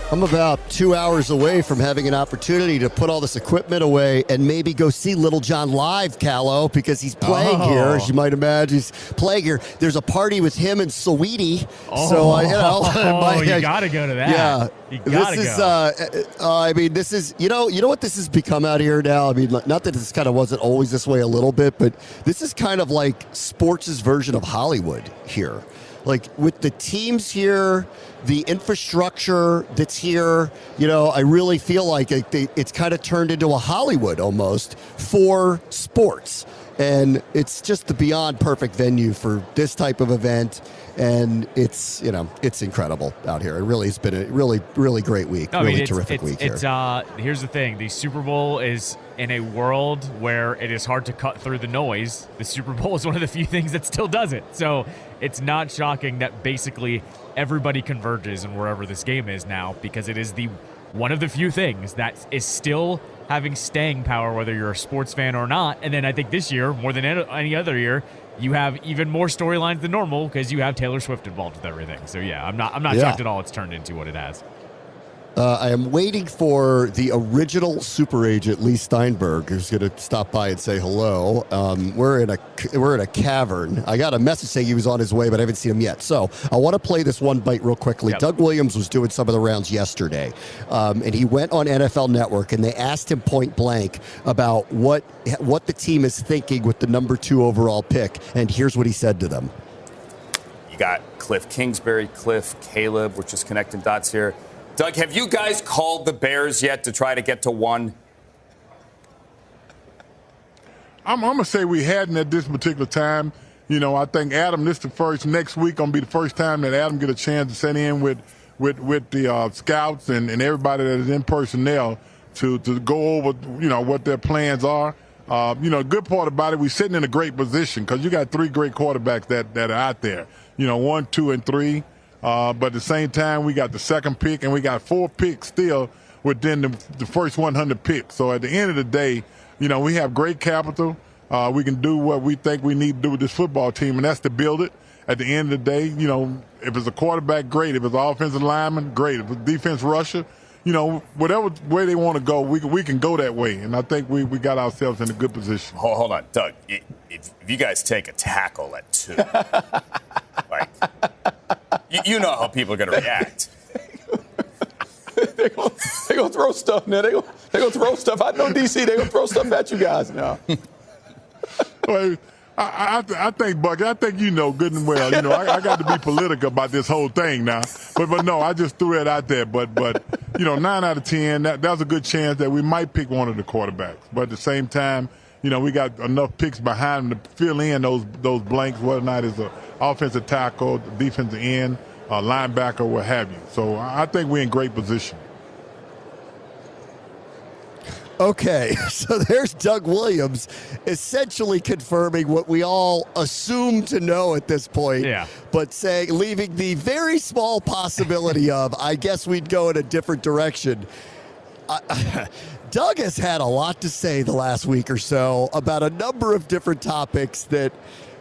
I'm about 2 hours away from having an opportunity to put all this equipment away and maybe go see Little John live, Callow, because he's playing here. As you might imagine, he's playing here. There's a party with him and Saweetie. So, you got to go to that. Yeah. You got to go. This is, you know what this has become out here now? I mean, not that this kind of wasn't always this way a little bit, but this is kind of like sports' version of Hollywood here. Like with the teams here, the infrastructure that's here, I really feel like it's kind of turned into a Hollywood almost for sports. And it's just the beyond perfect venue for this type of event. And it's incredible out here. It really has been a really, really great week. Terrific week here. Here's the thing. The Super Bowl is in a world where it is hard to cut through the noise. The Super Bowl is one of the few things that still does it. So it's not shocking that basically everybody converges in wherever this game is now, because it is one of the few things that is still having staying power, whether you're a sports fan or not. And then I think this year, more than any other year, you have even more storylines than normal because you have Taylor Swift involved with everything. So yeah, I'm not shocked at all it's turned into what it has. I am waiting for the original super agent, Lee Steinberg, who's going to stop by and say hello. We're in a cavern. I got a message saying he was on his way, but I haven't seen him yet. So I want to play this one bite real quickly. Yep. Doug Williams was doing some of the rounds yesterday, and he went on NFL Network, and they asked him point blank about what the team is thinking with the number 2 overall pick, and here's what he said to them. You got Cliff Kingsbury, Caleb. We're just connecting dots here. Doug, have you guys called the Bears yet to try to get to 1? I'm going to say we hadn't at this particular time. I think Adam, next week going to be the first time that Adam get a chance to sit in with the scouts and everybody that is in personnel to go over, what their plans are. Good part about it, we're sitting in a great position because you got 3 great quarterbacks that are out there, 1, 2, and 3. But at the same time, we got the second pick, and we got 4 picks still within the first 100 picks. So at the end of the day, we have great capital. We can do what we think we need to do with this football team, and that's to build it. At the end of the day, if it's a quarterback, great. If it's an offensive lineman, great. If it's a defense rusher, whatever way they want to go, we can go that way. And I think we got ourselves in a good position. Hold on, Doug. If you guys take a tackle at 2, like, you know how people are going to react. They're going to throw stuff now. They're going to throw stuff. I know DC, they're going to throw stuff at you guys now. Well, I think, Bucky, good and well. I got to be political about this whole thing now. But no, I just threw it out there. But 9 out of 10, that's a good chance that we might pick one of the quarterbacks. But at the same time, we got enough picks behind them to fill in those blanks, whether or not it's an offensive tackle, defensive end, linebacker, what have you. So I think we're in great position. Okay, so there's Doug Williams essentially confirming what we all assume to know at this point, but leaving the very small possibility of, I guess we'd go in a different direction. Doug has had a lot to say the last week or so about a number of different topics that,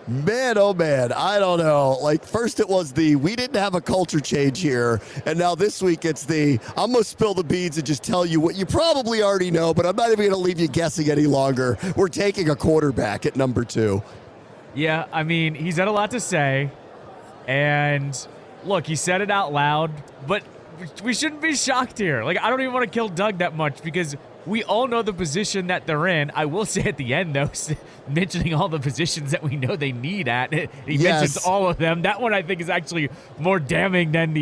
man, oh man, I don't know. Like, first it was we didn't have a culture change here, and now this week it's I'm going to spill the beans and just tell you what you probably already know, but I'm not even going to leave you guessing any longer. We're taking a quarterback at number 2. Yeah, I mean, he's had a lot to say, and look, he said it out loud, but we shouldn't be shocked here. Like, I don't even want to kill Doug that much because we all know the position that they're in. I will say at the end, though, mentioning all the positions that we know they need at, he mentions all of them. That one I think is actually more damning than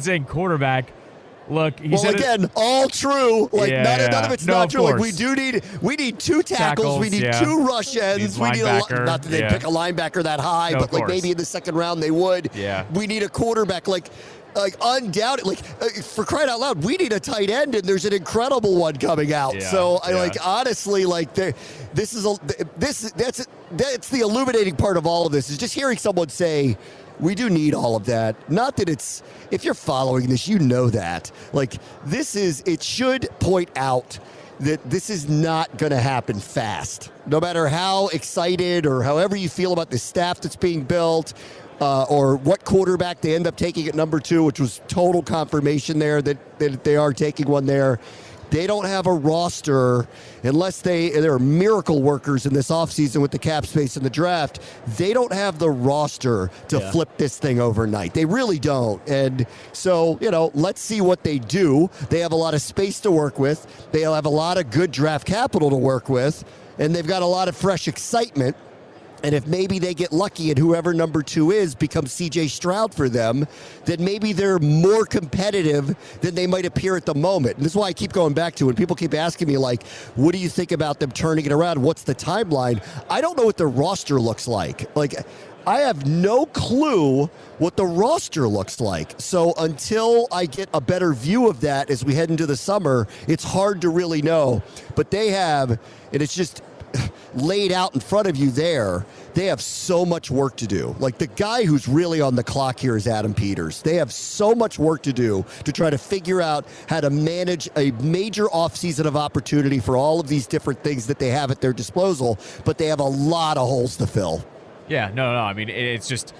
saying quarterback. Look, he said again, all true. Like none of it's not true. Like we need 2 tackles. We need 2 rush ends. We need not that they pick a linebacker that high, but like maybe in the second round they would. Yeah. We need a quarterback like undoubtedly, for crying out loud, we need a tight end, and there's an incredible one coming out. Honestly, that's the illuminating part of all of this is just hearing someone say, we do need all of that. Not that if you're following this, you know that. Like, it should point out that this is not going to happen fast. No matter how excited or however you feel about the staff that's being built, or what quarterback they end up taking at number 2, which was total confirmation there that they are taking one there. They don't have a roster unless there are miracle workers in this offseason with the cap space and the draft. They don't have the roster to flip this thing overnight. They really don't. And so, let's see what they do. They have a lot of space to work with. They have a lot of good draft capital to work with. And they've got a lot of fresh excitement. And if maybe they get lucky and whoever number 2 is becomes C.J. Stroud for them, then maybe they're more competitive than they might appear at the moment. And this is why I keep going back to when people keep asking me, like, what do you think about them turning it around? What's the timeline? I don't know what their roster looks like. Like, I have no clue what the roster looks like. So until I get a better view of that as we head into the summer, it's hard to really know. But they have, and it's just laid out in front of you there, they have so much work to do. Like, the guy who's really on the clock here is Adam Peters. They have so much work to do to try to figure out how to manage a major offseason of opportunity for all of these different things that they have at their disposal, but they have a lot of holes to fill. Yeah, no. I mean, it's just,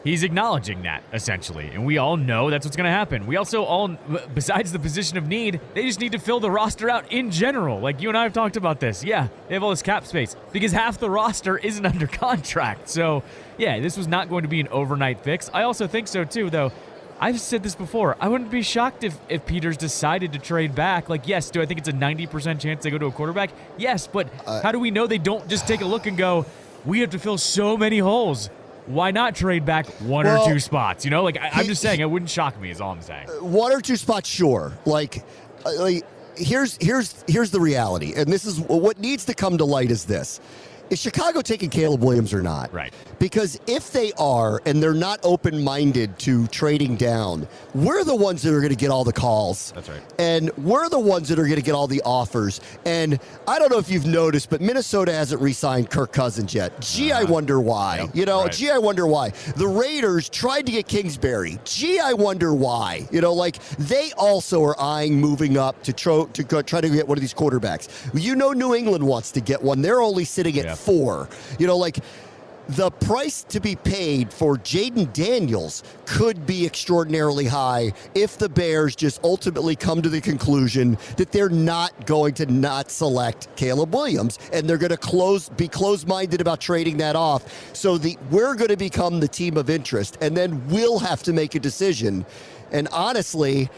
he's acknowledging that, essentially. And we all know that's what's going to happen. We also all, besides the position of need, they just need to fill the roster out in general. Like, you and I have talked about this. Yeah, they have all this cap space because half the roster isn't under contract. So, yeah, this was not going to be an overnight fix. I also think so, too, though. I've said this before. I wouldn't be shocked if Peters decided to trade back. Like, yes, do I think it's a 90% chance they go to a quarterback? Yes, but how do we know they don't just take a look and go, we have to fill so many holes? Why not trade back one or 2 spots? I'm just saying, it wouldn't shock me is all I'm saying. 1 or 2 spots, sure. Here's the reality, and this is what needs to come to light is this. Is Chicago taking Caleb Williams or not? Right. Because if they are, and they're not open-minded to trading down, we're the ones that are going to get all the calls. That's right. And we're the ones that are going to get all the offers. And I don't know if you've noticed, but Minnesota hasn't re-signed Kirk Cousins yet. Gee, I wonder why. Right. Gee, I wonder why. The Raiders tried to get Kingsbury. Gee, I wonder why. They also are eyeing moving up to try to get one of these quarterbacks. New England wants to get one. They're only sitting at 4. The price to be paid for Jaden Daniels could be extraordinarily high if the Bears just ultimately come to the conclusion that they're not going to not select Caleb Williams, and they're going to be closed-minded about trading that off. So we're going to become the team of interest, and then we'll have to make a decision. And honestly,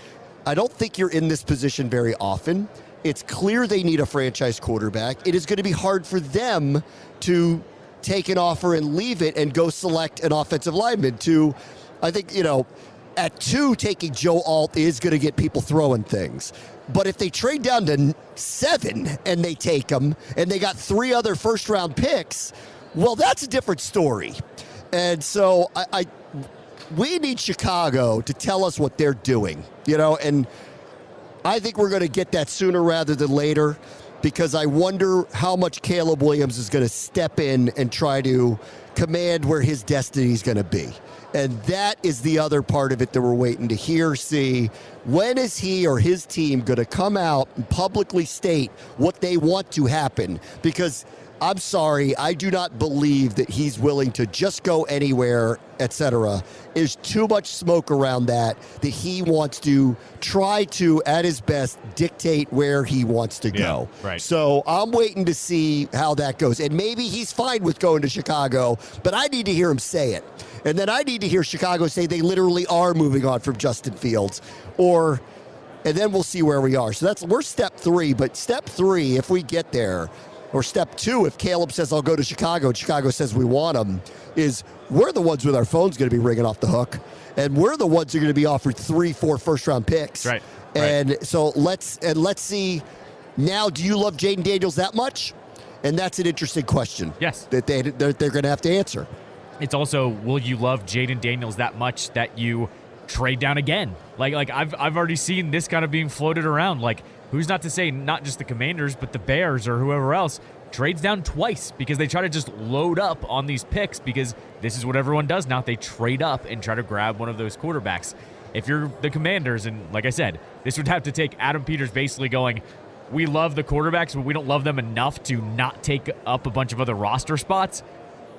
I don't think you're in this position very often. It's clear they need a franchise quarterback. It is going to be hard for them to take an offer and leave it and go select an offensive lineman. I think, at 2, taking Joe Alt is going to get people throwing things. But if they trade down to 7 and they take him and they got 3 other first-round picks, well, that's a different story. And so we need Chicago to tell us what they're doing, and I think we're going to get that sooner rather than later, because I wonder how much Caleb Williams is going to step in and try to command where his destiny is going to be. And that is the other part of it that we're waiting to see. When is he or his team going to come out and publicly state what they want to happen? Because I'm sorry, I do not believe that he's willing to just go anywhere, etc. There's too much smoke around that he wants to try to, at his best, dictate where he wants to go. Right. So I'm waiting to see how that goes. And maybe he's fine with going to Chicago, but I need to hear him say it. And then I need to hear Chicago say they literally are moving on from Justin Fields. And then we'll see where we are. So we're step 3, but step 3, if we get there, or step 2, if Caleb says, I'll go to Chicago, and Chicago says we want him, is we're the ones with our phones going to be ringing off the hook. And we're the ones who are going to be offered 3-4 first-round picks. Right. And so let's see. Now, do you love Jaden Daniels that much? And that's an interesting question. Yes. That they're going to have to answer. It's also, will you love Jaden Daniels that much that you trade down again? Like I've already seen this kind of being floated around. Like, who's not to say not just the Commanders, but the Bears or whoever else trades down twice because they try to just load up on these picks, because this is what everyone does now. They trade up and try to grab one of those quarterbacks. If you're the Commanders, and like I said, this would have to take Adam Peters basically going, we love the quarterbacks, but we don't love them enough to not take up a bunch of other roster spots.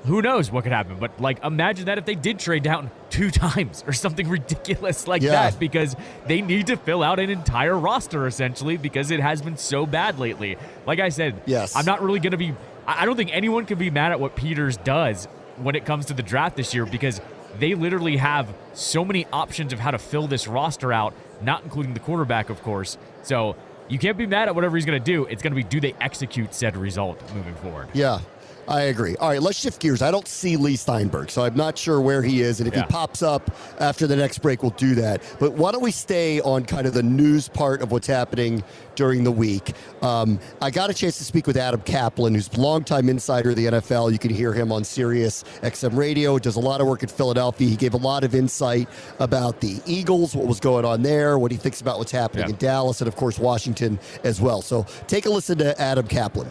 who knows what could happen? But like, imagine that if they did trade down 2 times or something ridiculous like that, because they need to fill out an entire roster essentially because it has been so bad lately. Like I said, I'm not really going to be. I don't think anyone can be mad at what Peters does when it comes to the draft this year because they literally have so many options of how to fill this roster out, not including the quarterback, of course. So you can't be mad at whatever he's going to do. It's going to be, do they execute said result moving forward? Yeah, I agree. All right, let's shift gears. I don't see Lee Steinberg, so I'm not sure where he is. And if he pops up after the next break, we'll do that. But why don't we stay on kind of the news part of what's happening during the week? I got a chance to speak with Adam Kaplan, who's a longtime insider of the NFL. You can hear him on Sirius XM Radio. Does a lot of work in Philadelphia. He gave a lot of insight about the Eagles, what was going on there, what he thinks about what's happening in Dallas, and, of course, Washington as well. So take a listen to Adam Kaplan.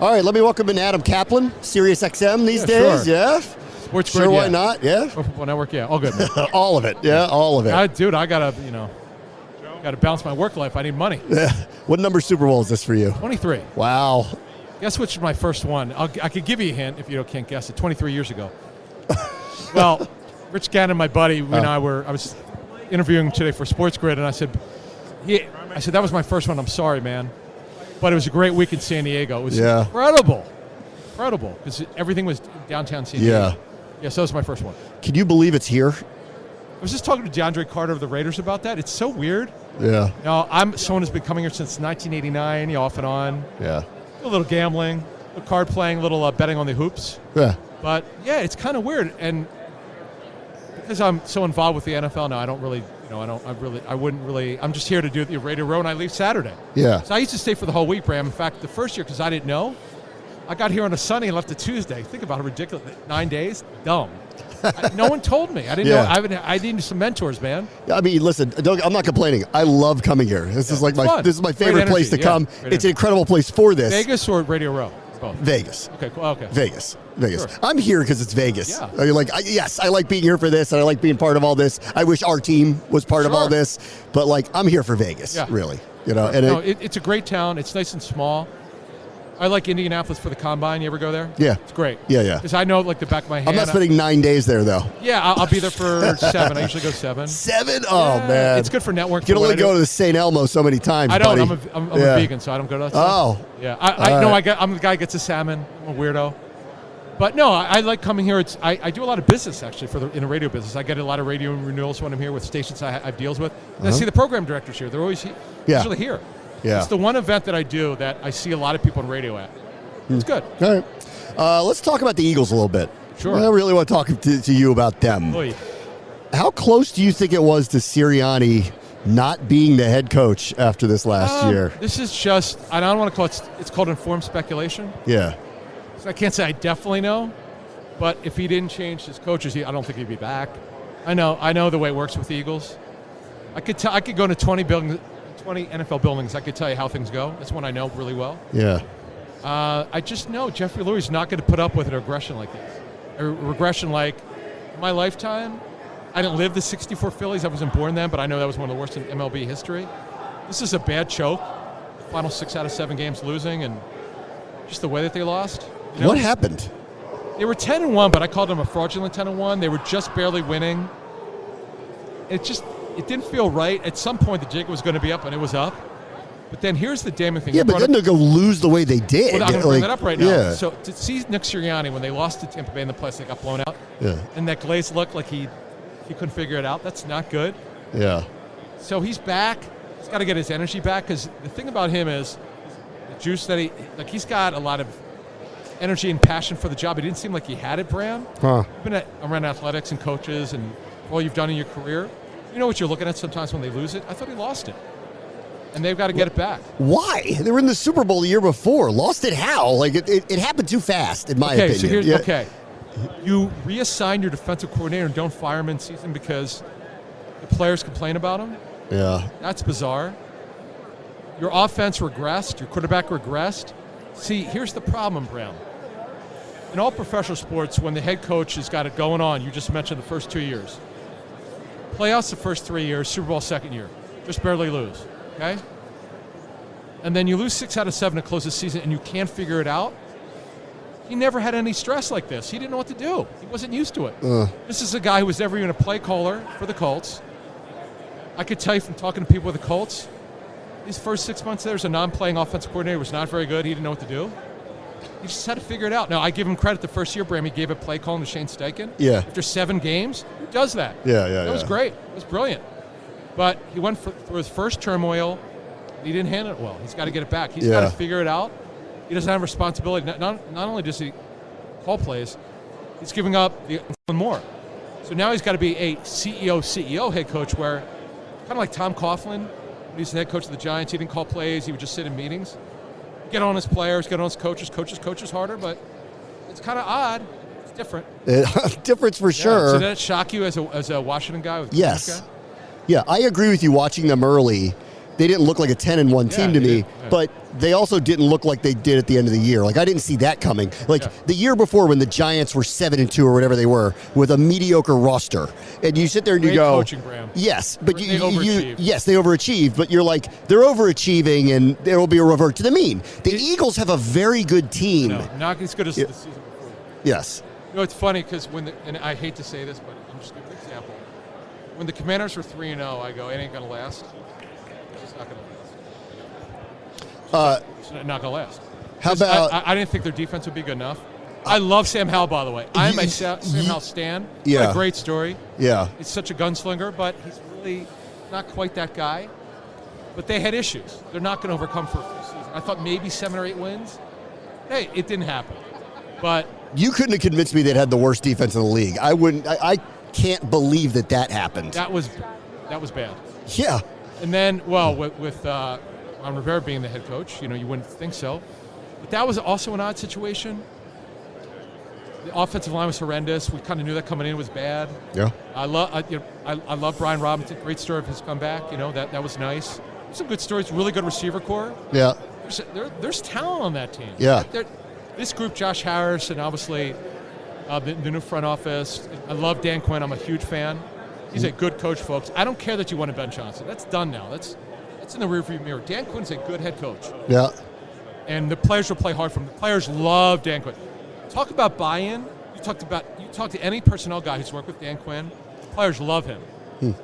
All right, let me welcome in Adam Kaplan, Sirius XM these days. Sure. Yeah. Sports Sure, Grid, why not? Yeah. Football Network, all good. Man. All of it. Yeah, all of it. Dude, I gotta, gotta balance my work life. I need money. What number Super Bowl is this for you? 23. Wow. Guess which is my first one? I could give you a hint if you can't guess it. 23 years ago. Well, Rich Gannon, my buddy, I was interviewing him today for Sports Grid, and I said, that was my first one. I'm sorry, man. But it was a great week in San Diego. It was incredible, because everything was downtown San Diego. Yeah, so that was my first one. Can you believe it's here? I was just talking to DeAndre Carter of the Raiders about that. It's so weird. Yeah. I'm someone who's been coming here since 1989, off and on. Yeah. A little gambling, a little card playing, a little betting on the hoops. Yeah. But, it's kind of weird. And because I'm so involved with the NFL now, I don't really, I'm just here to do the Radio Row, and I leave Saturday. Yeah. So I used to stay for the whole week, Bram. In fact, the first year, because I didn't know, I got here on a Sunday and left a Tuesday. Think about how ridiculous. 9 days? Dumb. No one told me. I didn't know. I needed some mentors, man. I mean, listen, I'm not complaining. I love coming here. This is like my favorite place to come. It's an incredible place for this. Vegas or Radio Row? Both. Vegas. Okay, cool. Okay. Vegas. Sure. I'm here because it's Vegas. Yeah. I mean, I like being here for this, and I like being part of all this. I wish our team was part of all this, but I'm here for Vegas, really. And it's a great town. It's nice and small. I like Indianapolis for the Combine. You ever go there? Yeah. It's great. Yeah. Because I know the back of my hand. I'm not spending 9 days there, though. Yeah, I'll be there for 7. I usually go 7. 7? Oh, man. It's good for networking. You can only go to the St. Elmo so many times, I don't. buddy. I'm a vegan, so I don't go to that stuff. Oh. Yeah. I'm the guy who gets a salmon. I'm a weirdo. But no, I like coming here. I do a lot of business, actually, in the radio business. I get a lot of radio renewals when I'm here with stations I have deals with. And I see the program directors here. They're always usually here. Yeah. It's the one event that I do that I see a lot of people on radio at. It's good. All right. Let's talk about the Eagles a little bit. Sure. I really want to talk to you about them. Oy. How close do you think it was to Sirianni not being the head coach after this last year? This is just, I don't want to call it, it's called informed speculation. Yeah. So I can't say I definitely know, but if he didn't change his coaches, I don't think he'd be back. I know the way it works with the Eagles. I could go to 20 NFL buildings. I could tell you how things go. That's one I know really well. Yeah. I just know Jeffrey Lurie's not going to put up with a regression like this. A regression like my lifetime. I didn't live the 64 Phillies. I wasn't born then, but I know that was one of the worst in MLB history. This is a bad choke. The final 6 out of 7 games losing, and just the way that they lost. What happened? They were 10-1, but I called them a fraudulent 10-1. They were just barely winning. It didn't feel right. At some point, the jig was going to be up, and it was up. But then here's the damning thing. Yeah, but then to go lose the way they did. Well, I'm going to bring that up right now. Yeah. So to see Nick Sirianni, when they lost to Tampa Bay in the playoffs, they got blown out. Yeah. And that glaze looked like he couldn't figure it out. That's not good. Yeah. So he's back. He's got to get his energy back, because the thing about him is the juice that he's got a lot of energy and passion for the job. It didn't seem like he had it, Bram. Huh. You've been around athletics and coaches and all you've done in your career. You know what you're looking at sometimes when they lose it? I thought he lost it. And they've got to get it back. Why? They were in the Super Bowl the year before. Lost it how? It happened too fast, in my opinion. So here's, you reassign your defensive coordinator and don't fire him in season because the players complain about him. Yeah. That's bizarre. Your offense regressed. Your quarterback regressed. See, here's the problem, Brown. In all professional sports, when the head coach has got it going on, you just mentioned the first 2 years. Playoffs the first 3 years, Super Bowl second year. Just barely lose. Okay? And then you lose 6 out of 7 to close the season and you can't figure it out. he never had any stress like this. He didn't know what to do. He wasn't used to it. This is a guy who was never even a play caller for the Colts. I could tell you from talking to people with the Colts, these first 6 months there as a non-playing offensive coordinator was not very good. He didn't know what to do. He just had to figure it out. Now, I give him credit the first year, Bram, he gave a play calling to Shane Steichen. Yeah. After 7 games, who does that? Yeah. That was great. It was brilliant. But he went through his first turmoil. He didn't handle it well. He's got to get it back. He's got to figure it out. He doesn't have responsibility. Not only does he call plays, he's giving up the more. So now he's got to be a CEO head coach where, kind of like Tom Coughlin, when he was the head coach of the Giants, he didn't call plays. He would just sit in meetings. Get on his players, get on his coaches. Coaches harder, but it's kind of odd. It's different. Difference for sure. So did that shock you as a Washington guy? Yes. Yeah, I agree with you watching them early. They didn't look like a 10-1 team to me, but they also didn't look like they did at the end of the year. Like, I didn't see that coming. Like, the year before when the Giants were 7-2 or whatever they were with a mediocre roster, and you sit there and you go, coaching, Bram. Yes, but they overachieved. Yes, they overachieved, but you're like, they're overachieving and there will be a revert to the mean. The Eagles have a very good team. No, not as good as the season before. Yes. You know, it's funny because and I hate to say this, but I'm just giving an example. When the Commanders were 3-0, I go, it ain't going to last. It's not going to last. It's not going to last. How about... I didn't think their defense would be good enough. I love Sam Howell, by the way. I'm a Sam Howell stan. Yeah. What a great story. Yeah. He's such a gunslinger, but he's really not quite that guy. But they had issues. They're not going to overcome for a full season. I thought maybe 7 or 8 wins. Hey, it didn't happen. But you couldn't have convinced me they'd had the worst defense in the league. I wouldn't. I can't believe that happened. That was bad. Yeah. And then, well, with Ron Rivera being the head coach, you wouldn't think so. But that was also an odd situation. The offensive line was horrendous. We kind of knew that coming in was bad. Yeah. I love Brian Robinson. Great story of his comeback. That was nice. Some good stories. Really good receiver core. Yeah. There's talent on that team. Yeah. This group, Josh Harris, and obviously the new front office. I love Dan Quinn. I'm a huge fan. He's a good coach, folks. I don't care that you won a Ben Johnson. That's done now. That's in the rearview mirror. Dan Quinn's a good head coach. Yeah. And the players will play hard for him. The players love Dan Quinn. Talk about buy-in. You talk to any personnel guy who's worked with Dan Quinn. Players love him.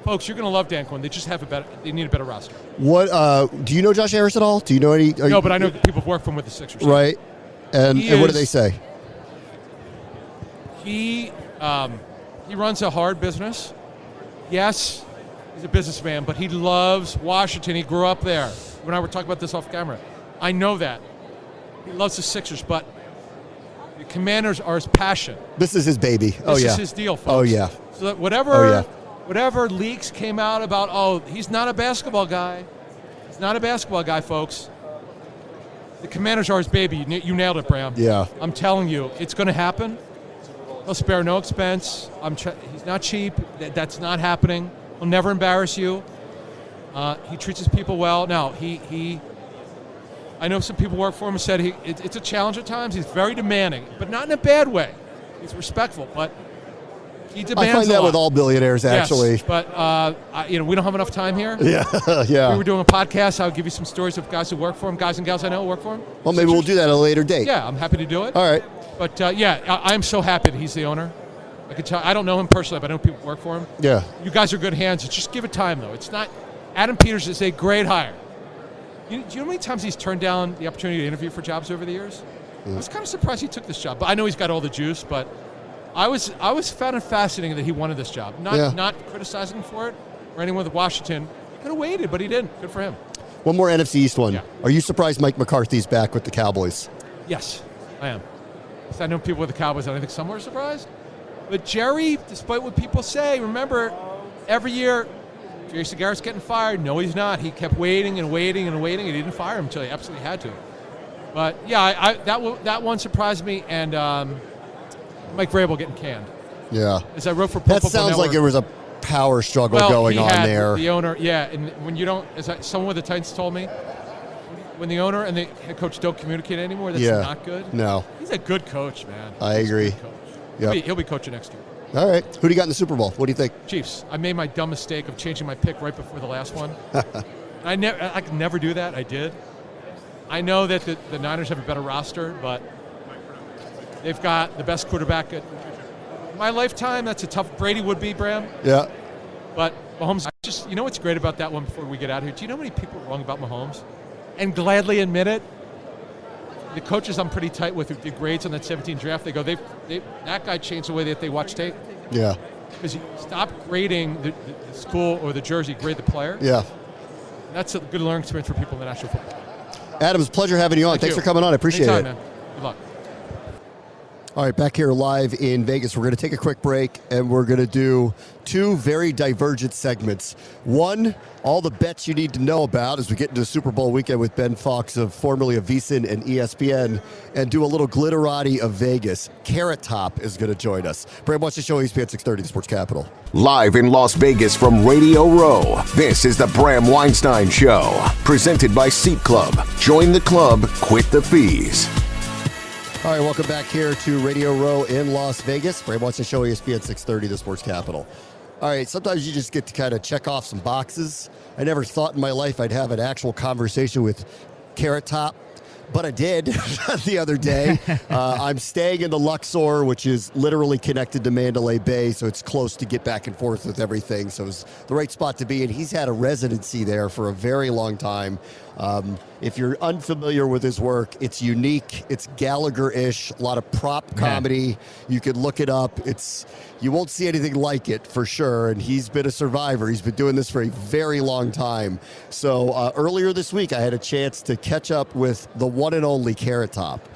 Folks, you're going to love Dan Quinn. They just they need a better roster. What do you know Josh Harris at all? Do you know any? No, but I know people who work for him with the Sixers. Right. And what do they say? He runs a hard business. Yes, he's a businessman, but he loves Washington. He grew up there. When I were talking about this off camera, I know that. He loves the Sixers, but the Commanders are his passion. This is his baby. This is his deal, folks. Oh, yeah. So that whatever leaks came out about, he's not a basketball guy. He's not a basketball guy, folks. The Commanders are his baby. You nailed it, Bram. Yeah. I'm telling you, it's going to happen. He'll spare no expense. He's not cheap. That's not happening. He'll never embarrass you. He treats his people well. Now, I know some people work for him and said it's a challenge at times. He's very demanding, but not in a bad way. He's respectful, but he demands I find a that lot. with all billionaires, actually. Yes, but we don't have enough time here. Yeah. We were doing a podcast. I'll give you some stories of guys who work for him, guys and gals I know who work for him. Well, maybe we'll do that at a later date. Yeah, I'm happy to do it. All right. But I'm so happy that he's the owner. I could tell. I don't know him personally, but I know people who work for him. Yeah. You guys are good hands. Just give it time, though. It's not. Adam Peters is a great hire. Do you know how many times he's turned down the opportunity to interview for jobs over the years? I was kind of surprised he took this job. But I know he's got all the juice. But I found it fascinating that he wanted this job. Not criticizing him for it or anyone with Washington. He could have waited, but he didn't. Good for him. One more NFC East one. Yeah. Are you surprised Mike McCarthy's back with the Cowboys? Yes, I am. I know people with the Cowboys, and I think some are surprised. But Jerry, despite what people say, remember, every year, Jerry Segarra's getting fired. No, he's not. He kept waiting and waiting and waiting, and he didn't fire him until he absolutely had to. But, yeah, that one surprised me, and Mike Vrabel getting canned. Yeah. As I wrote for That sounds like there was a power struggle going on there. The owner, yeah, and when you don't, someone with the Titans told me, when the owner and the head coach don't communicate anymore, that's not good. No. He's a good coach, man. I agree. Yep. He'll be coaching next year. All right. Who do you got in the Super Bowl? What do you think? Chiefs. I made my dumb mistake of changing my pick right before the last one. I could never do that. I did. I know that the Niners have a better roster, but They've got the best quarterback in my lifetime. That's a tough. Brady would be, Bram. Yeah. But Mahomes, you know what's great about that one before we get out of here? Do you know how many people are wrong about Mahomes? And gladly admit it. The coaches I'm pretty tight with who did grades on that 17 draft, they go, that guy changed the way that they watch tape. Yeah. Because you stop grading the school or the jersey, grade the player. Yeah. That's a good learning experience for people in the National Football. Adam, it's a pleasure having you on. Thanks for coming on. I appreciate Anytime, it. man. Good luck. All right, back here live in Vegas. We're going to take a quick break, and we're going to do two very divergent segments. One, all the bets you need to know about as we get into Super Bowl weekend with Ben Fawkes, formerly of VSiN and ESPN, and do a little glitterati of Vegas. Carrot Top is going to join us. Bram, watch the show, ESPN 630, the Sports Capital. Live in Las Vegas from Radio Row, this is the Bram Weinstein Show, presented by Seat Club. Join the club, quit the fees. All right, welcome back here to Radio Row in Las Vegas. Bram watch the show, ESPN 630, the Sports Capital. All right, sometimes you just get to kind of check off some boxes. I never thought in my life I'd have an actual conversation with Carrot Top, but I did the other day. I'm staying in the Luxor, which is literally connected to Mandalay Bay, so it's close to get back and forth with everything. So it's the right spot to be, and he's had a residency there for a very long time. If you're unfamiliar with his work, it's unique. It's Gallagher-ish, a lot of prop comedy. You could look it up. You won't see anything like it for sure, and he's been a survivor. He's been doing this for a very long time. So earlier this week, I had a chance to catch up with the one and only Carrot Top.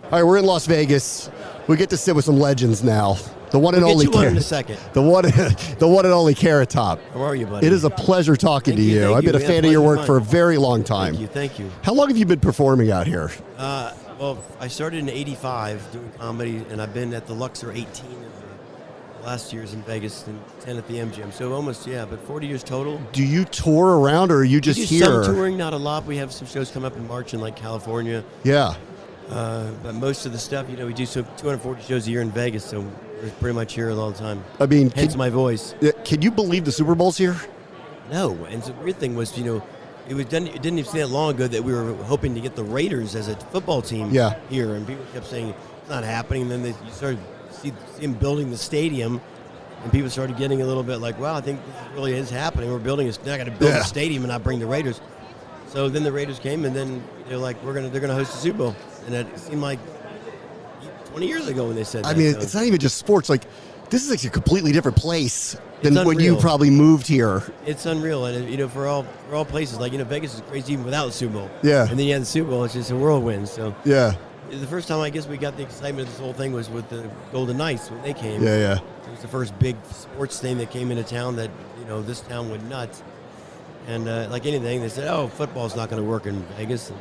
All right, we're in Las Vegas. We get to sit with some legends now. The one and only Carrot. In a second. The one and only Carrot Top. How are you, buddy? It is a pleasure talking to you. I've been a fan of your work for a very long time. Thank you. How long have you been performing out here? Well, I started in '85 doing comedy, and I've been at the Luxor 18 of the last years in Vegas and 10 at the MGM. So almost, but 40 years total. Do you tour around, or are you just we do here? Some touring, not a lot. We have some shows come up in March in like California. Yeah. But most of the stuff, we do 240 shows a year in Vegas, so we're pretty much here all the time. I mean, hence my voice. Can you believe the Super Bowl's here? No, and the weird thing was, it didn't even seem that long ago that we were hoping to get the Raiders as a football team here, and people kept saying it's not happening. And then you started see them building the stadium, and people started getting a little bit like, wow, I think this really is happening. We're building now I got to build a stadium and not bring the Raiders. So then the Raiders came, and then they're like, they're gonna host the Super Bowl, and it seemed like 20 years ago when they said that. I mean, it's not even just sports. Like, this is like a completely different place than when you probably moved here. It's unreal, and for all places, like Vegas is crazy even without the Super Bowl. Yeah. And then you had the Super Bowl; it's just a whirlwind. So yeah. The first time I guess we got the excitement of this whole thing was with the Golden Knights when they came. Yeah. It was the first big sports thing that came into town that this town went nuts. And like anything, they said, "Oh, football's not going to work in Vegas." And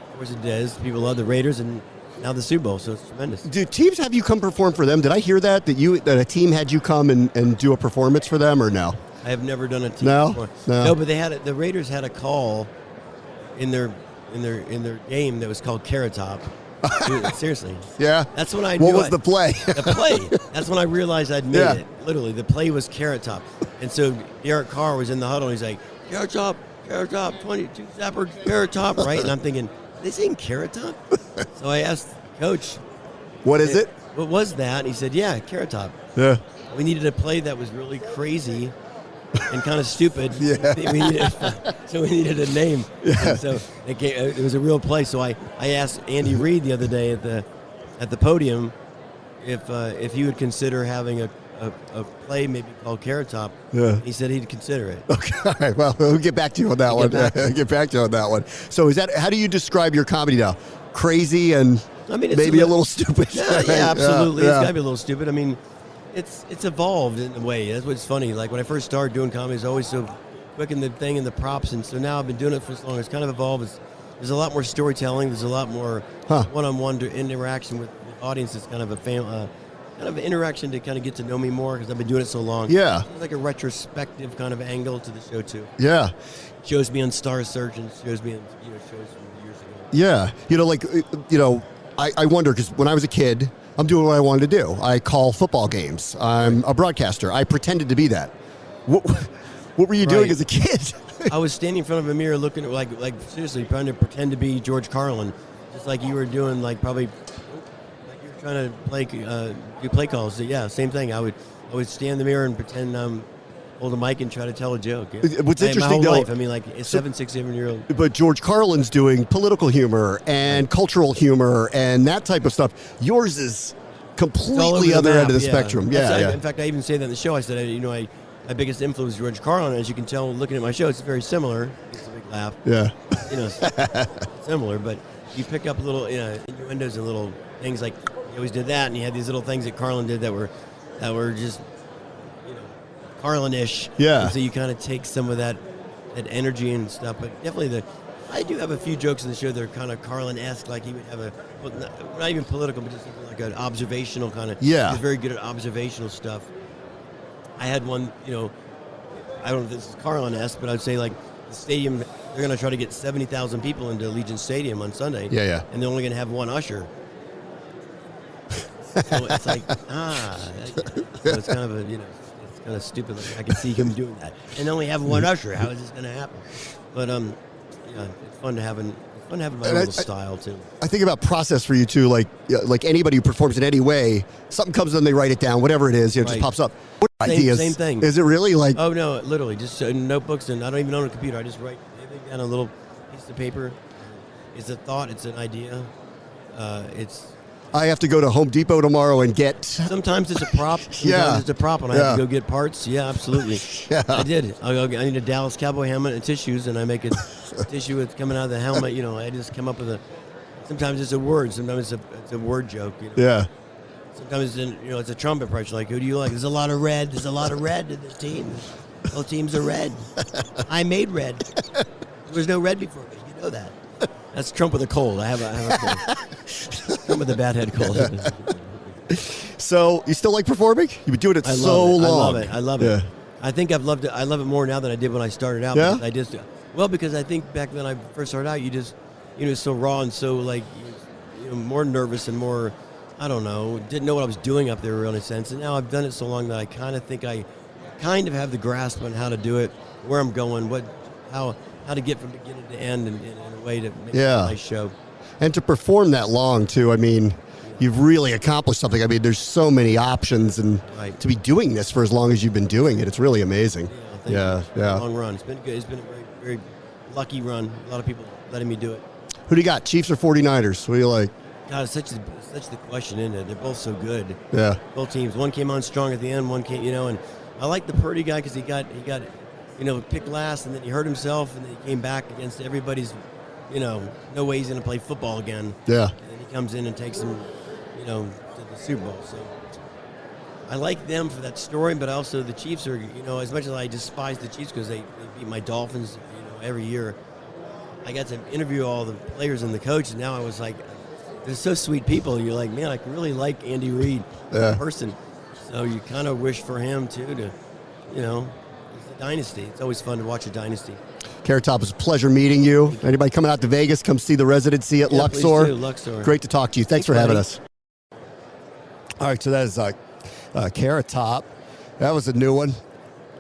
of course, it does. People love the Raiders, and now the Super Bowl, so it's tremendous. Do teams have you come perform for them? Did I hear that a team had you come and do a performance for them, or no? I have never done a team before. No, but the Raiders had a call in their game that was called Carrot Top. Dude, seriously. Yeah. That's when I. What was the play? The play. That's when I realized I'd made it. Literally, the play was Carrot Top, and so Derek Carr was in the huddle. And he's like, Carrot Top, 22 Zapper, Carrot Top, right? And I'm thinking, are they saying Carrot Top? So I asked Coach, "What is it? What was that?" And he said, "Yeah, Carrot Top." Yeah. We needed a play that was really crazy and kind of stupid. So we needed a name. Yeah. And so it was a real play. So I asked Andy Reid the other day at the podium if he would consider having a play maybe called Carrot Top. Yeah. He said he'd consider it. Okay. All right. Well, we'll get back to you on that one. Get back to you on that one. So how do you describe your comedy now? Crazy and maybe a little stupid. Yeah, absolutely. It's got to be a little stupid. I mean, it's evolved in a way. That's what's funny. Like when I first started doing comedy, it's always so quick in the thing and the props, and so now I've been doing it for so long. It's kind of evolved. There's a lot more storytelling. There's a lot more one-on-one interaction with the audience. It's kind of a kind of an interaction to kind of get to know me more because I've been doing it so long. Yeah. It's like a retrospective kind of angle to the show too. Yeah. Shows me on Star Search and shows me in shows from years ago. Yeah. I wonder because when I was a kid, I'm doing what I wanted to do. I call football games. I'm a broadcaster. I pretended to be that. What were you doing as a kid? I was standing in front of a mirror looking at like seriously trying to pretend to be George Carlin, just like you were doing like probably trying to do play calls. So, yeah, same thing. I would stand in the mirror and pretend hold a mic and try to tell a joke. Yeah. What's my interesting, whole though, life. I mean, like a 7-6-7-year-old. But George Carlin's doing political humor and cultural humor and that type of stuff. Yours is completely other end of the spectrum. Yeah. In fact, I even say that in the show. I said, my biggest influence is George Carlin. As you can tell, looking at my show, it's very similar. It's a big laugh. Yeah. Similar, but you pick up little innuendos and little things like he always did that, and you had these little things that Carlin did that were just Carlin-ish. Yeah. And so you kind of take some of that energy and stuff, but definitely I do have a few jokes in the show that are kind of Carlin-esque, like he would have not even political, but just something like an observational kind of. Yeah. He's very good at observational stuff. I had one, I don't know if this is Carlin-esque, but I'd say like the stadium, they're going to try to get 70,000 people into Allegiant Stadium on Sunday. Yeah. And they're only going to have one usher. So it's like, so it's kind of it's kind of stupid. Like I can see him doing that, and only have one usher. How is this going to happen? But it's fun to have my own little style too. I think about process for you too. Like anybody who performs in any way, something comes in, they write it down, whatever it is, it just pops up. What ideas? Same thing. Is it really like? Oh no, literally just notebooks, and I don't even own a computer. I just write everything down on a little piece of paper. It's a thought. It's an idea. I have to go to Home Depot tomorrow and get. Sometimes it's a prop. Sometimes it's a prop, and I have to go get parts. Yeah, absolutely. I did. I need a Dallas Cowboy helmet and tissues, and I make a tissue that's coming out of the helmet. I just come up with a. Sometimes it's a word. Sometimes it's a word joke. Yeah. Sometimes it's a Trump impression. Like, who do you like? There's a lot of red. There's a lot of red in this team. All teams are red. I made red. There was no red before me. You know that. That's Trump with a cold. I have a cold. Trump with a bad head cold. So you still like performing? You've been doing it so long. I love it. I think I've loved it. I love it more now than I did when I started out. Yeah? Because I think back when I first started out, you just, so raw and so like, more nervous and more, I don't know, didn't know what I was doing up there really in a sense. And now I've done it so long that I kind of think I kind of have the grasp on how to do it, where I'm going, how to get from beginning to end in a way to make it a nice show. And to perform that long, too, I mean, you've really accomplished something. I mean, there's so many options, and to be doing this for as long as you've been doing it, it's really amazing. Yeah. Long run. It's been good. It's been a very, very lucky run. A lot of people letting me do it. Who do you got, Chiefs or 49ers? What do you like? God, it's such the question, isn't it? They're both so good. Yeah. Both teams. One came on strong at the end. One came, and I like the Purdy guy because he got picked last, and then he hurt himself, and then he came back against everybody's, no way he's going to play football again. Yeah. And then he comes in and takes him, to the Super Bowl. So I like them for that story, but also the Chiefs are, as much as I despise the Chiefs because they beat my Dolphins, every year, I got to interview all the players and the coach, and now I was like, they're so sweet people. You're like, man, I really like Andy Reid as a person. So you kind of wish for him, too, to, it's a dynasty. It's always fun to watch a dynasty. Carrot Top, it's a pleasure meeting you. Anybody coming out to Vegas, come see the residency at Luxor. Please do, Luxor. Great to talk to you. Thanks for having us. All right, so that is Carrot Top. That was a new one.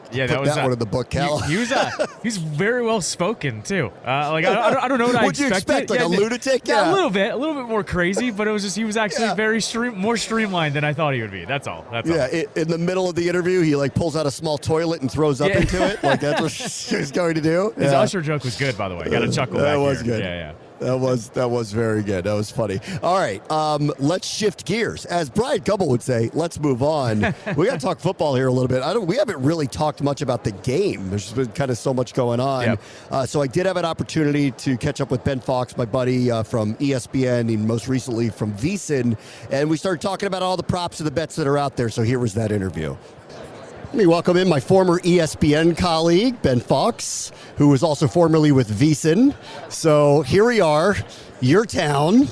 Yeah, Put that one in the book, Cal. He's very well spoken too. I don't know what I What'd you expect? Like a lunatic? Yeah, a little bit more crazy. But it was just he was actually very more streamlined than I thought he would be. That's all. In the middle of the interview, he pulls out a small toilet and throws up into it. Like that's what he's going to do. His Usher joke was good, by the way. Got a chuckle. That was here. good. Yeah. That was very good. That was funny. All right, let's shift gears. As Brian Gubble would say, let's move on. We got to talk football here a little bit. We haven't really talked much about the game. There's been kind of so much going on. Yep. So I did have an opportunity to catch up with Ben Fawkes, my buddy from ESPN, and most recently from VSiN, and we started talking about all the props and the bets that are out there. So here was that interview. Let me welcome in my former ESPN colleague, Ben Fawkes, who was also formerly with VSiN. So here we are, your town,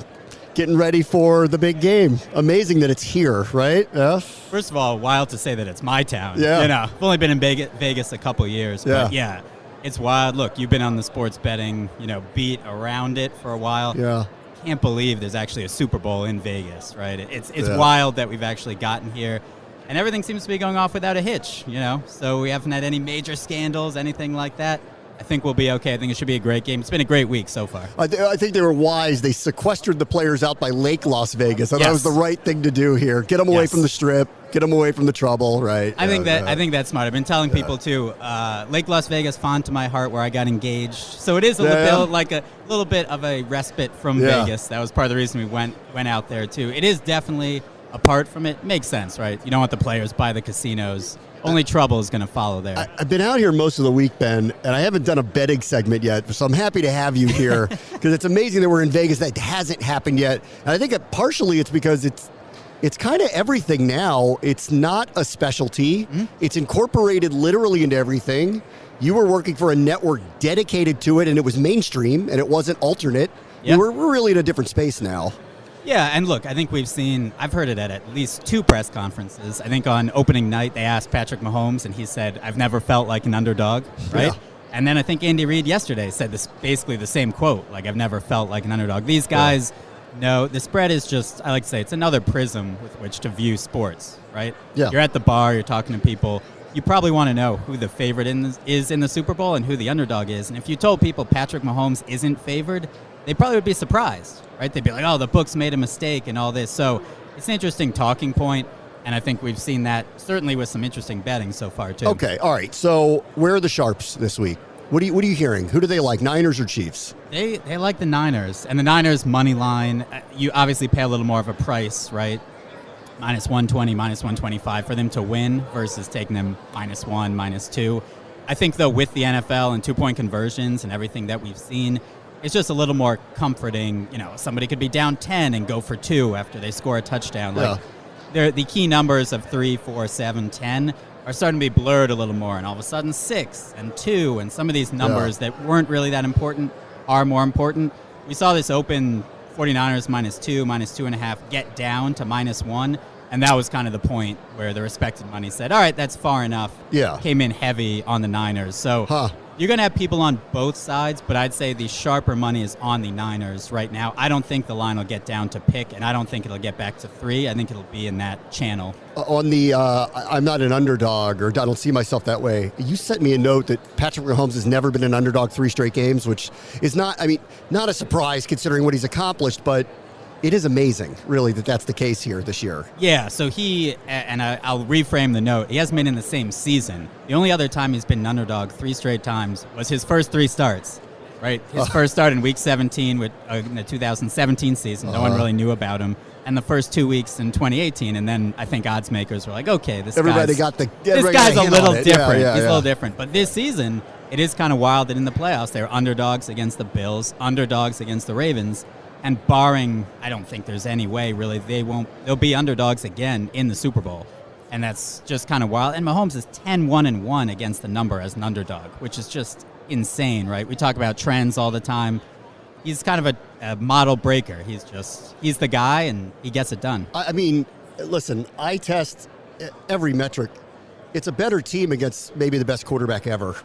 getting ready for the big game. Amazing that it's here, right? Yeah. First of all, wild to say that it's my town. Yeah. I've only been in Vegas a couple years, but yeah, it's wild. Look, you've been on the sports betting, beat around it for a while. Yeah. Can't believe there's actually a Super Bowl in Vegas, right? It's wild that we've actually gotten here. And everything seems to be going off without a hitch, So we haven't had any major scandals, anything like that. I think we'll be okay. I think it should be a great game. It's been a great week so far. I think they were wise. They sequestered the players out by Lake Las Vegas. And that was the right thing to do here. Get them away from the Strip. Get them away from the trouble, right? I think that's smart. I've been telling people too. Lake Las Vegas, fond to my heart, where I got engaged. So it is a little bit of a respite from Vegas. That was part of the reason we went out there too. It is definitely, apart from it, makes sense, right? You don't want the players by the casinos. Only trouble is going to follow there. I've been out here most of the week, Ben, and I haven't done a betting segment yet, so I'm happy to have you here because it's amazing that we're in Vegas. That hasn't happened yet. And I think partially it's because it's kind of everything now. It's not a specialty. Mm-hmm. It's incorporated literally into everything. You were working for a network dedicated to it, and it was mainstream, and it wasn't alternate. Yep. We're really in a different space now. Yeah, and look, I think I've heard it at least 2 press conferences. I think on opening night they asked Patrick Mahomes, and he said, "I've never felt like an underdog," right? Yeah. And then I think Andy Reid yesterday said basically the same quote, like, "I've never felt like an underdog." These guys know the spread is just, I like to say, it's another prism with which to view sports, right? Yeah. You're at the bar, you're talking to people. You probably want to know who the favorite is in the Super Bowl and who the underdog is. And if you told people Patrick Mahomes isn't favored, they probably would be surprised, right? They'd be like, "Oh, the books made a mistake," and all this. So it's an interesting talking point, and I think we've seen that certainly with some interesting betting so far, too. Okay, all right. So where are the sharps this week? What are you hearing? Who do they like, Niners or Chiefs? They like the Niners, and the Niners money line, you obviously pay a little more of a price, right? -120, -125 for them to win versus taking them -1, -2. I think, though, with the NFL and 2-point conversions and everything that we've seen, it's just a little more comforting. You know, somebody could be down 10 and go for 2 after they score a touchdown. Like, the key numbers of 3, 4, 7, 10 are starting to be blurred a little more, and all of a sudden 6 and 2 and some of these numbers that weren't really that important are more important. We saw this open 49ers -2, -2.5 get down to -1, and that was kind of the point where the respected money said, all right, that's far enough. Yeah. Came in heavy on the Niners. So you're going to have people on both sides, but I'd say the sharper money is on the Niners right now. I don't think the line will get down to pick, and I don't think it'll get back to 3. I think it'll be in that channel. On the I'm not an underdog, or I don't see myself that way, you sent me a note that Patrick Mahomes has never been an underdog 3 straight games, which is not a surprise considering what he's accomplished, but it is amazing, really, that that's the case here this year. Yeah, so I'll reframe the note. He hasn't been in the same season. The only other time he's been an underdog 3 straight times was his first 3 starts, right? His first start in Week 17 with in the 2017 season. No one really knew about him. And the first 2 weeks in 2018, and then I think odds makers were like, okay, this guy's a little different. He's a little different. But this season, it is kind of wild that in the playoffs, they're underdogs against the Bills, underdogs against the Ravens. And barring, I don't think there's any way, really, they'll be underdogs again in the Super Bowl. And that's just kind of wild. And Mahomes is 10-1-1 against the number as an underdog, which is just insane, right? We talk about trends all the time. He's kind of a model breaker. He's the guy, and he gets it done. I mean, listen, I test every metric. It's a better team against maybe the best quarterback ever.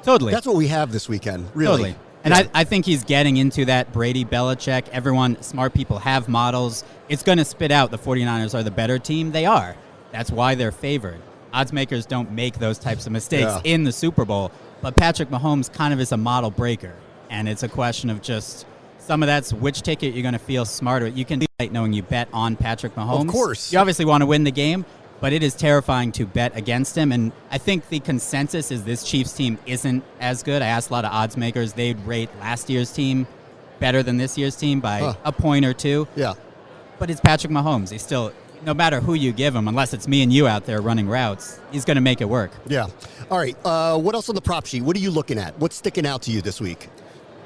Totally. That's what we have this weekend, really. Totally. And I think he's getting into that Brady Belichick. Smart people have models. It's going to spit out the 49ers are the better team. They are. That's why they're favored. Odds makers don't make those types of mistakes in the Super Bowl. But Patrick Mahomes kind of is a model breaker. And it's a question of just some of that's which ticket you're going to feel smarter. You can be right knowing you bet on Patrick Mahomes. Of course. You obviously want to win the game. But it is terrifying to bet against him, and I think the consensus is this Chiefs team isn't as good. I asked a lot of odds makers. They'd rate last year's team better than this year's team by a point or 2. Yeah. But it's Patrick Mahomes. He's still, no matter who you give him, unless it's me and you out there running routes, he's going to make it work. Yeah. All right. What else on the prop sheet? What are you looking at? What's sticking out to you this week?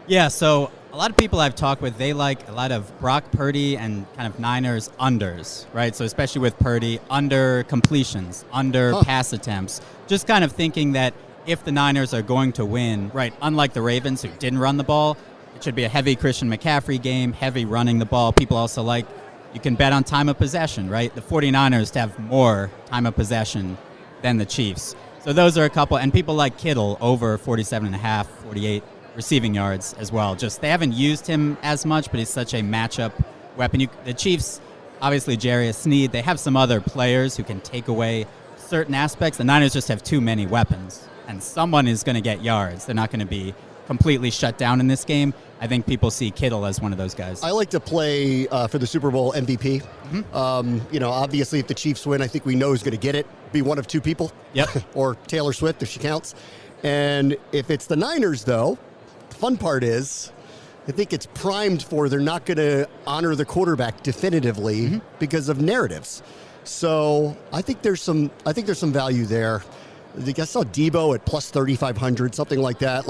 Yeah, so a lot of people I've talked with, they like a lot of Brock Purdy and kind of Niners unders, right? So especially with Purdy, under completions, under pass attempts, just kind of thinking that if the Niners are going to win, right, unlike the Ravens who didn't run the ball, it should be a heavy Christian McCaffrey game, heavy running the ball. People also like, you can bet on time of possession, right? The 49ers to have more time of possession than the Chiefs. So those are a couple, and people like Kittle over 47.5, 48 receiving yards as well. Just they haven't used him as much, but he's such a matchup weapon. The Chiefs, obviously Jarius Sneed, they have some other players who can take away certain aspects. The Niners just have too many weapons, and someone is going to get yards. They're not going to be completely shut down in this game. I think people see Kittle as one of those guys. I like to play for the Super Bowl MVP. Mm-hmm. Obviously, if the Chiefs win, I think we know who's going to get it. Be one of two people. Yep. Or Taylor Swift, if she counts. And if it's the Niners, though, the fun part is I think it's primed for they're not going to honor the quarterback definitively because of narratives. So I think there's some value there. I saw Debo at plus 3,500, something like that.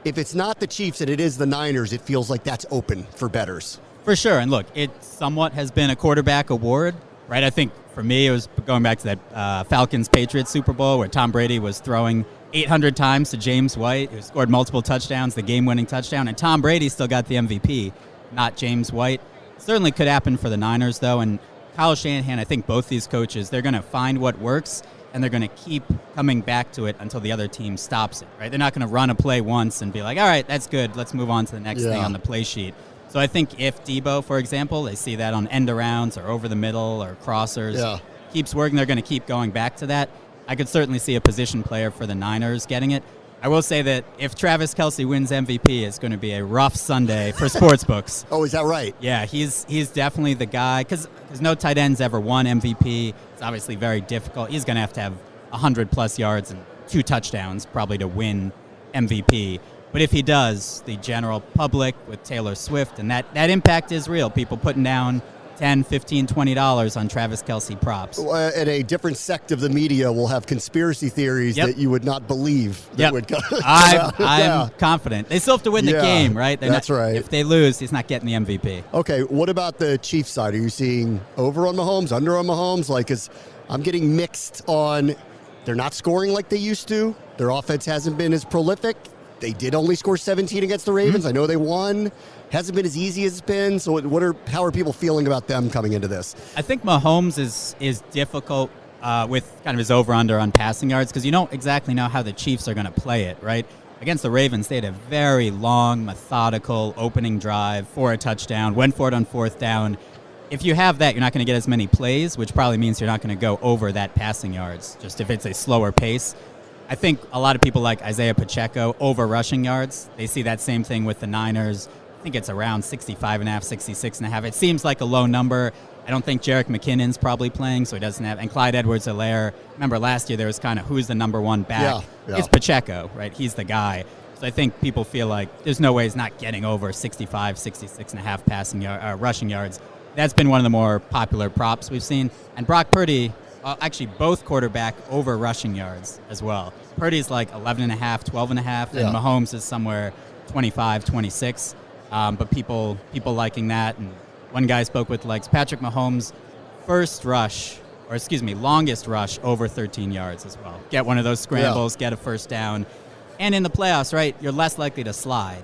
If it's not the Chiefs and it is the Niners, it feels like that's open for bettors. For sure. And look, it somewhat has been a quarterback award, right? I think for me, it was going back to that Falcons-Patriots Super Bowl where Tom Brady was throwing 800 times to James White, who scored multiple touchdowns, the game-winning touchdown, and Tom Brady still got the MVP, not James White. Certainly could happen for the Niners, though, and Kyle Shanahan, I think both these coaches, they're going to find what works, and they're going to keep coming back to it until the other team stops it, right? They're not going to run a play once and be like, all right, that's good, let's move on to the next thing on the play sheet. So I think if Debo, for example, they see that on end-arounds or over the middle or crossers, keeps working, they're going to keep going back to that. I could certainly see a position player for the Niners getting it. I will say that if Travis Kelce wins MVP, it's going to be a rough Sunday for sportsbooks. Oh, is that right? Yeah, he's definitely the guy, because no tight end's ever won MVP. It's obviously very difficult. He's going to have 100-plus yards and 2 touchdowns probably to win MVP. But if he does, the general public with Taylor Swift, and that impact is real. People putting down $10, $15, $20 on Travis Kelce props. And a different sect of the media will have conspiracy theories that you would not believe that would come I'm confident. They still have to win the game, right? That's right. If they lose, he's not getting the MVP. Okay, what about the Chiefs side? Are you seeing over on Mahomes, under on Mahomes? I'm getting mixed on they're not scoring like they used to. Their offense hasn't been as prolific. They did only score 17 against the Ravens. I know they won. Hasn't been as easy as it's been. So how are people feeling about them coming into this? I think Mahomes is difficult with kind of his over-under on passing yards because you don't exactly know how the Chiefs are going to play it, right? Against the Ravens, they had a very long, methodical opening drive for a touchdown, went for it on 4th down. If you have that, you're not going to get as many plays, which probably means you're not going to go over that passing yards, just if it's a slower pace. I think a lot of people like Isaiah Pacheco over rushing yards. They see that same thing with the Niners. I think it's around 65.5, 66.5. It seems like a low number. I don't think Jerick McKinnon's probably playing, so he doesn't have. And Clyde Edwards-Helaire. Remember last year there was kind of who's the number one back. Yeah. It's Pacheco, right? He's the guy. So I think people feel like there's no way he's not getting over 65, 66.5 rushing yards. That's been one of the more popular props we've seen. And Brock Purdy, actually both quarterback over rushing yards as well. Purdy's like 11.5, 12.5, and Mahomes is somewhere 25, 26. But people liking that. And one guy I spoke with likes Patrick Mahomes' longest rush over 13 yards as well. Get one of those scrambles, get a first down. And in the playoffs, right, you're less likely to slide.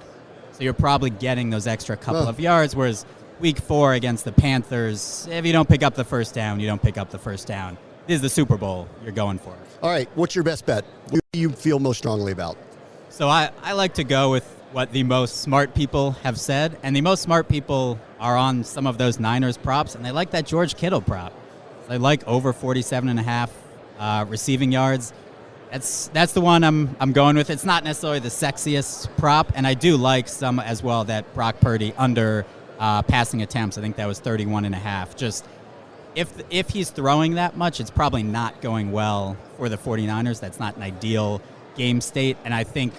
So you're probably getting those extra couple of yards, whereas Week 4 against the Panthers, if you don't pick up the first down, you don't pick up the first down. This is the Super Bowl. You're going for it. All right, what's your best bet? What do you feel most strongly about? So I like to go with what the most smart people have said, and the most smart people are on some of those Niners props, and they like that George Kittle prop. They like over 47.5 receiving yards. That's the one I'm going with. It's not necessarily the sexiest prop, and I do like some as well that Brock Purdy under passing attempts. I think that was 31.5. Just if he's throwing that much, it's probably not going well for the 49ers. That's not an ideal game state, and I think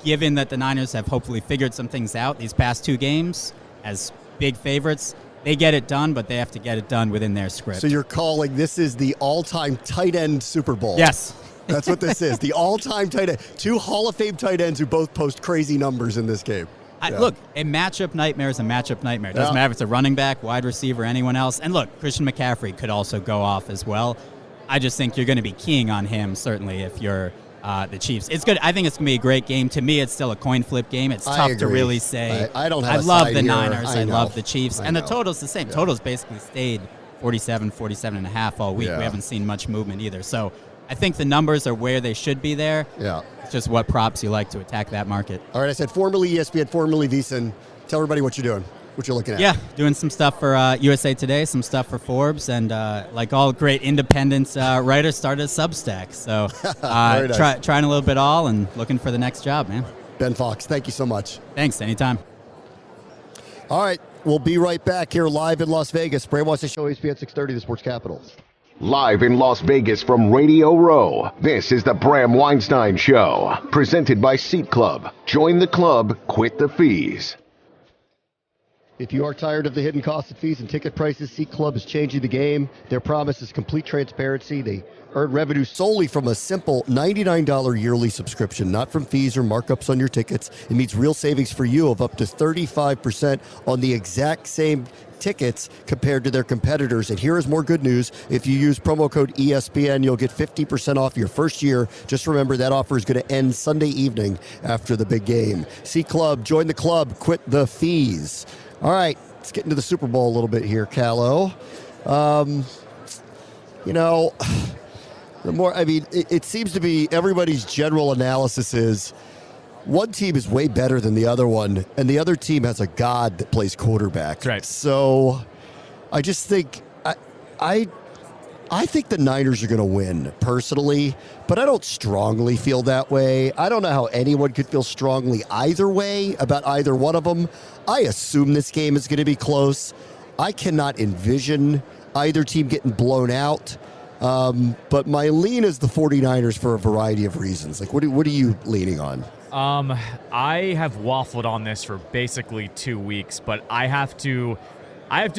given that the Niners have hopefully figured some things out these past 2 games as big favorites, they get it done, but they have to get it done within their script. So you're calling this is the all-time tight end Super Bowl. Yes. That's what this is. The all-time tight end. 2 Hall of Fame tight ends who both post crazy numbers in this game. Look, a matchup nightmare is a matchup nightmare. It doesn't matter if it's a running back, wide receiver, anyone else. And look, Christian McCaffrey could also go off as well. I just think you're going to be keying on him, certainly, if you're the Chiefs. It's good. I think it's going to be a great game. To me, it's still a coin flip game. It's tough to really say. I don't have I a love side the here. Niners. I love the Chiefs. I and know. the total's the same. Total's basically stayed 47.5 all week. Yeah. We haven't seen much movement either. So I think the numbers are where they should be there. Yeah. It's just what props you like to attack that market. All right, I said formerly ESPN, formerly VSiN. Tell everybody what you're doing. what you're looking at. Yeah, doing some stuff for USA Today, some stuff for Forbes, and like all great independent writers, started a Substack. So nice. trying a little bit all and looking for the next job, man. Ben Fawkes, thank you so much. Thanks, anytime. All right, we'll be right back here live in Las Vegas. Bram Weinstein Show, ESPN 630, the Sports Capital. Live in Las Vegas from Radio Row, this is the Bram Weinstein Show, presented by Seat Club. Join the club, quit the fees. If you are tired of the hidden costs of fees and ticket prices, Seat Club is changing the game. Their promise is complete transparency. They earn revenue solely from a simple $99 yearly subscription, not from fees or markups on your tickets. It means real savings for you of up to 35% on the exact same tickets compared to their competitors. And here is more good news. If you use promo code ESPN, you'll get 50% off your first year. Just remember that offer is going to end Sunday evening after the big game. Seat Club, join the club, quit the fees. All right, let's get into the Super Bowl a little bit here, Callow. It seems to be everybody's general analysis is one team is way better than the other one, and the other team has a god that plays quarterback. That's right. So I just think I think the Niners are going to win, personally, but I don't strongly feel that way. I don't know how anyone could feel strongly either way about either one of them. I assume this game is going to be close. I cannot envision either team getting blown out. But my lean is the 49ers for a variety of reasons. Like, what are you leaning on? I have waffled on this for basically 2 weeks, but I have to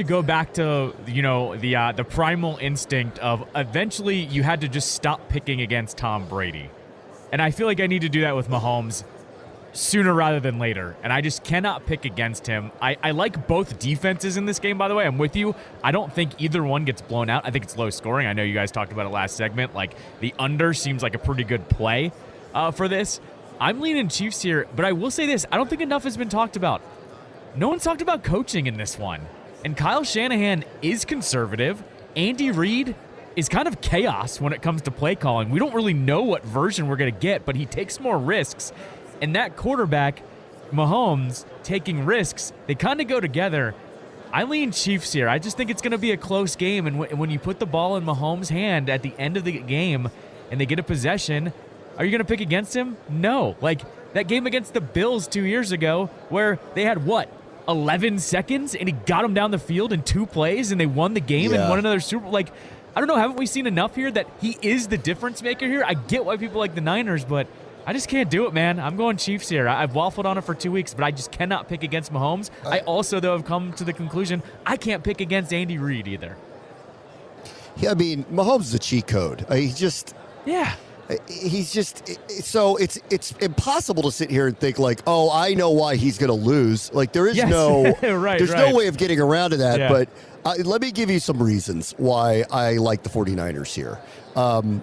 go back to, the primal instinct of eventually you had to just stop picking against Tom Brady. And I feel like I need to do that with Mahomes sooner rather than later. And I just cannot pick against him. I like both defenses in this game, by the way. I'm with you. I don't think either one gets blown out. I think it's low scoring. I know you guys talked about it last segment. Like, the under seems like a pretty good play for this. I'm leaning Chiefs here, but I will say this. I don't think enough has been talked about. No one's talked about coaching in this one. And Kyle Shanahan is conservative. Andy Reid is kind of chaos when it comes to play calling. We don't really know what version we're going to get, but he takes more risks. And that quarterback, Mahomes, taking risks, they kind of go together. I lean Chiefs here. I just think it's going to be a close game. And when you put the ball in Mahomes' hand at the end of the game and they get a possession, are you going to pick against him? No. Like that game against the Bills 2 years ago where they had, 11 seconds, and he got them down the field in 2 plays, and they won the game and won another Super Bowl. Like, I don't know, haven't we seen enough here that he is the difference maker here? I get why people like the Niners, but I just can't do it, man. I'm going Chiefs here. I've waffled on it for 2 weeks, but I just cannot pick against Mahomes. I also, though, have come to the conclusion I can't pick against Andy Reid either. Yeah, I mean, Mahomes is a cheat code. He's just so it's impossible to sit here and think like, oh, I know why he's going to lose. Like there is no no way of getting around to that. Yeah. But let me give you some reasons why I like the 49ers here. And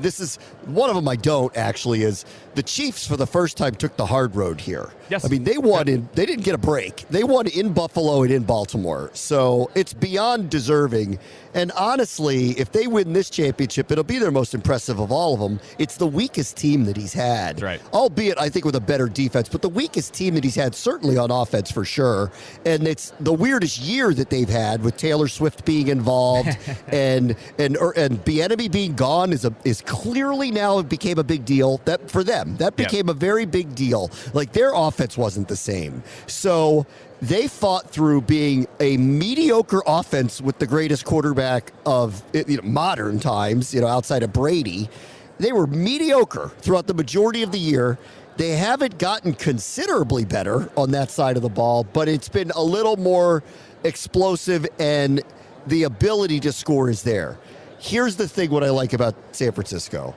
this is one of them I don't actually is the Chiefs for the first time took the hard road here. Yes. I mean, they won they didn't get a break. They won in Buffalo and in Baltimore. So it's beyond deserving. And honestly, if they win this championship, it'll be their most impressive of all of them. It's the weakest team that he's had. That's right. Albeit, I think, with a better defense, but the weakest team that he's had, certainly on offense for sure. And it's the weirdest year that they've had with Taylor Swift being involved and Bieniemy being gone is clearly now it became a big deal that for them. That became a very big deal. Like their offense wasn't the same. So they fought through being a mediocre offense with the greatest quarterback of modern times, outside of Brady. They were mediocre throughout the majority of the year. They haven't gotten considerably better on that side of the ball, but it's been a little more explosive and the ability to score is there. Here's the thing, what I like about San Francisco.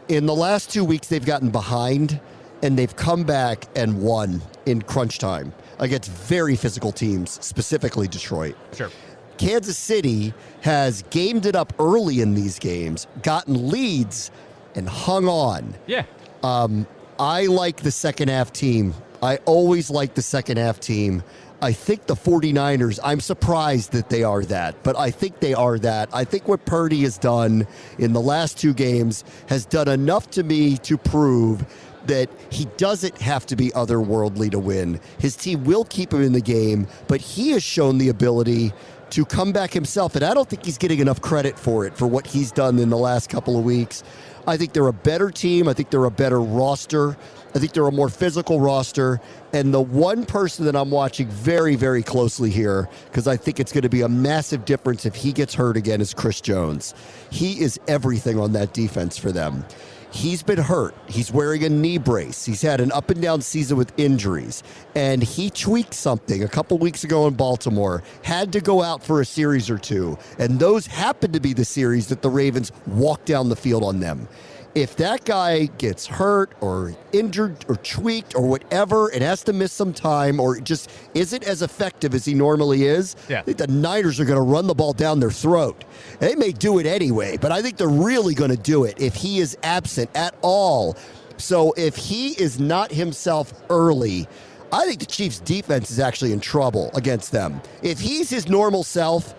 In the last 2 weeks, they've gotten behind and they've come back and won in crunch time against very physical teams, specifically Detroit. Sure. Kansas City has gamed it up early in these games, gotten leads, and hung on. Yeah. I like the second half team. I always like the second half team. I think the 49ers, I'm surprised that they are that, but I think they are that. I think what Purdy has done in the last 2 games has done enough to me to prove that he doesn't have to be otherworldly to win. His team will keep him in the game, but he has shown the ability to come back himself, and I don't think he's getting enough credit for it, for what he's done in the last couple of weeks. I think they're a better team. I think they're a better roster. I think they're a more physical roster. And the one person that I'm watching very, very closely here, because I think it's going to be a massive difference if he gets hurt again, is Chris Jones. He is everything on that defense for them. He's been hurt. He's wearing a knee brace. He's had an up and down season with injuries. And he tweaked something a couple weeks ago in Baltimore, had to go out for a series or two. And those happened to be the series that the Ravens walked down the field on them. If that guy gets hurt or injured or tweaked or whatever and has to miss some time or just isn't as effective as he normally is, I think the Niners are going to run the ball down their throat. They may do it anyway, but I think they're really going to do it if he is absent at all. So if he is not himself early, I think the Chiefs' defense is actually in trouble against them. If he's his normal self,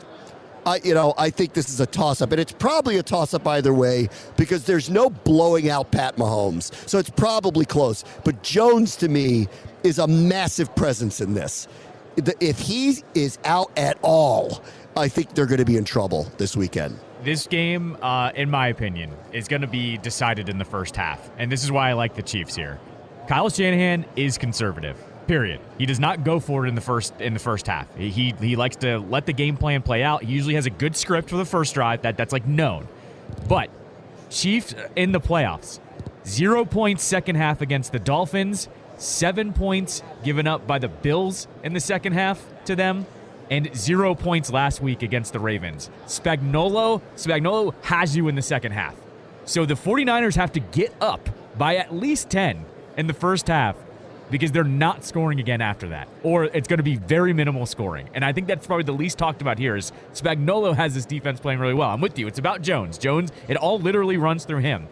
I think this is a toss-up, and it's probably a toss-up either way because there's no blowing out Pat Mahomes, so it's probably close. But Jones, to me, is a massive presence in this. If he is out at all, I think they're going to be in trouble this weekend. This game, in my opinion, is going to be decided in the first half, and this is why I like the Chiefs here. Kyle Shanahan is conservative. Period. He does not go for it in the first half. He likes to let the game plan play out. He usually has a good script for the first drive. That's like known. But Chiefs in the playoffs, 0 points second half against the Dolphins, 7 points given up by the Bills in the second half to them, and 0 points last week against the Ravens. Spagnuolo has you in the second half. So the 49ers have to get up by at least 10 in the first half, because they're not scoring again after that, or it's going to be very minimal scoring. And I think that's probably the least talked about here is Spagnuolo has this defense playing really well. I'm with you. It's about Jones. It all literally runs through him.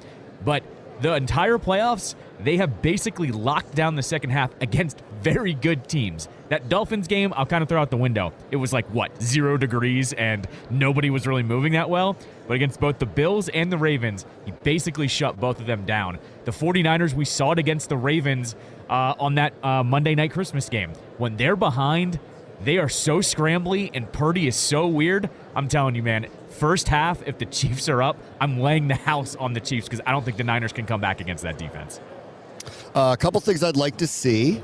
But the entire playoffs, they have basically locked down the second half against very good teams. That Dolphins game, I'll kind of throw out the window. It was like, 0 degrees, and nobody was really moving that well. But against both the Bills and the Ravens, he basically shut both of them down. The 49ers, we saw it against the Ravens on that Monday night Christmas game. When they're behind, they are so scrambly, and Purdy is so weird. I'm telling you, man, first half, if the Chiefs are up, I'm laying the house on the Chiefs because I don't think the Niners can come back against that defense. A couple things I'd like to see.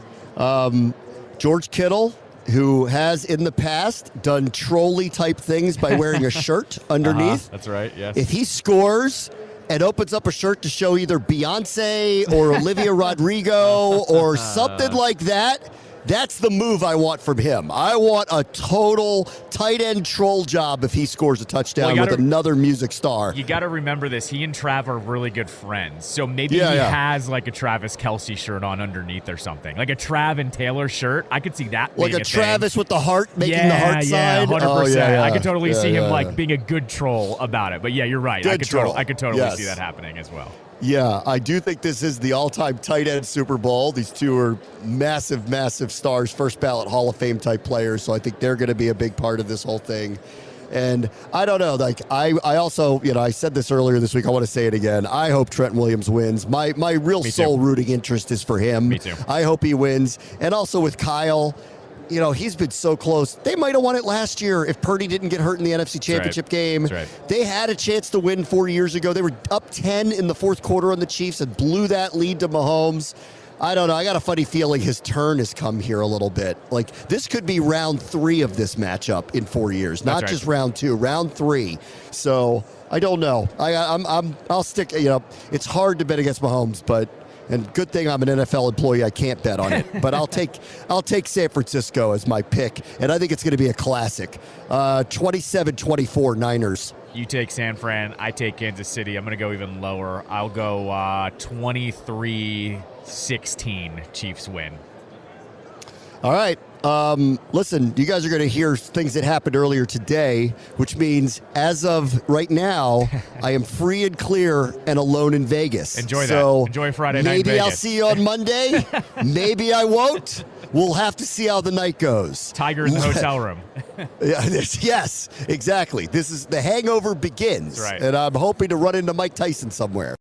George Kittle, who has in the past done trolley-type things by wearing a shirt underneath. That's right, yes. If he scores and opens up a shirt to show either Beyonce or Olivia Rodrigo or something like that, that's the move I want from him. I want a total tight end troll job if he scores a touchdown with another music star. You got to remember this. He and Trav are really good friends. So maybe he has like a Travis Kelce shirt on underneath or something. Like a Trav and Taylor shirt. I could see that being like a thing. Travis with the heart, making the heart sign. 100%. Oh, yeah. I could totally see him like being a good troll about it. But yeah, you're right. I could totally see that happening as well. Yeah, I do think this is the all-time tight end Super Bowl. These two are massive, massive stars, first ballot Hall of Fame type players. So I think they're going to be a big part of this whole thing. And I don't know, like I also, I said this earlier this week. I want to say it again. I hope Trent Williams wins. My real soul rooting interest is for him. Me too. I hope he wins. And also with Kyle, he's been so close. They might have won it last year if Purdy didn't get hurt in the NFC Championship game. That's right. They had a chance to win 4 years ago. They were up 10 in the fourth quarter on the Chiefs and blew that lead to Mahomes. I don't know. I got a funny feeling his turn has come here a little bit. Like, this could be round 3 of this matchup in 4 years, not just round 2, round 3. So I don't know. I'll stick. It's hard to bet against Mahomes, but. And good thing I'm an NFL employee. I can't bet on it. But I'll take San Francisco as my pick. And I think it's going to be a classic. 27-24 Niners. You take San Fran. I take Kansas City. I'm going to go even lower. I'll go 23-16 Chiefs win. All right. Listen, you guys are going to hear things that happened earlier today, which means as of right now, I am free and clear and alone in Vegas. Enjoy that. Enjoy Friday night in Maybe Vegas. I'll see you on Monday. Maybe I won't. We'll have to see how the night goes. Tiger in the hotel room. Yes, exactly. The hangover begins. That's right. And I'm hoping to run into Mike Tyson somewhere.